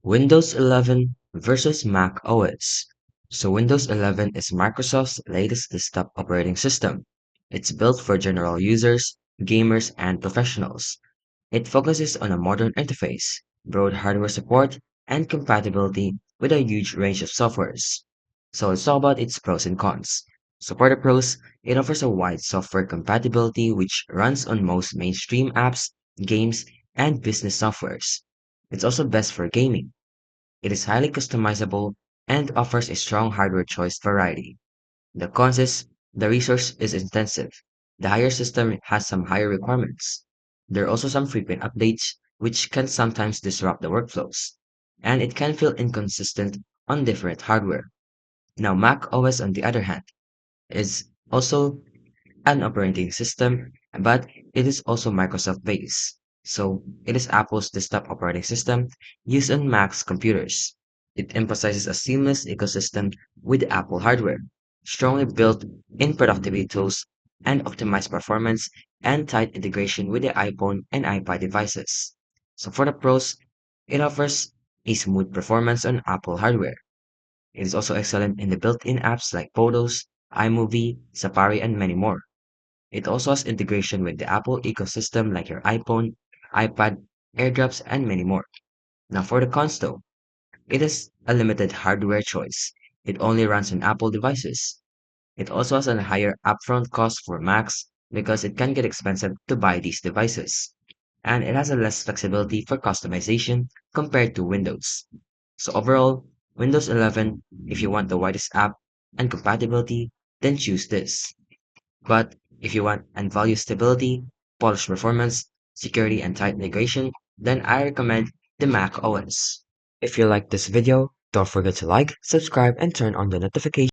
Windows 11 versus Mac OS. So Windows 11 is Microsoft's latest desktop operating system. It's built for general users, gamers, and professionals. It focuses on a modern interface, broad hardware support, and compatibility with a huge range of softwares. So let's talk about its pros and cons. So for the pros, it offers a wide software compatibility which runs on most mainstream apps, games, and business softwares. It's also best for gaming. It is highly customizable and offers a strong hardware choice variety. The cons is the resource is intensive. The higher system has some higher requirements. There are also some frequent updates which can sometimes disrupt the workflows, and it can feel inconsistent on different hardware. Now, Mac OS, on the other hand, is also an operating system, but it is also Microsoft based. So it is Apple's desktop operating system used on Mac's computers. It emphasizes a seamless ecosystem with Apple hardware, strongly built in productivity tools and optimized performance and tight integration with the iPhone and iPad devices. So for the pros, it offers a smooth performance on Apple hardware. It is also excellent in the built-in apps like Photos, iMovie, Safari, and many more. It also has integration with the Apple ecosystem like your iPhone, iPad, AirDrops, and many more. Now for the cons though, it is a limited hardware choice. It only runs on Apple devices. It also has a higher upfront cost for Macs because it can get expensive to buy these devices. And it has a less flexibility for customization compared to Windows. So overall, Windows 11, if you want the widest app and compatibility, then choose this. But if you want and value stability, polished performance, security, and tight integration, then I recommend the Mac OS. If you like this video, don't forget to like, subscribe, and turn on the notifications.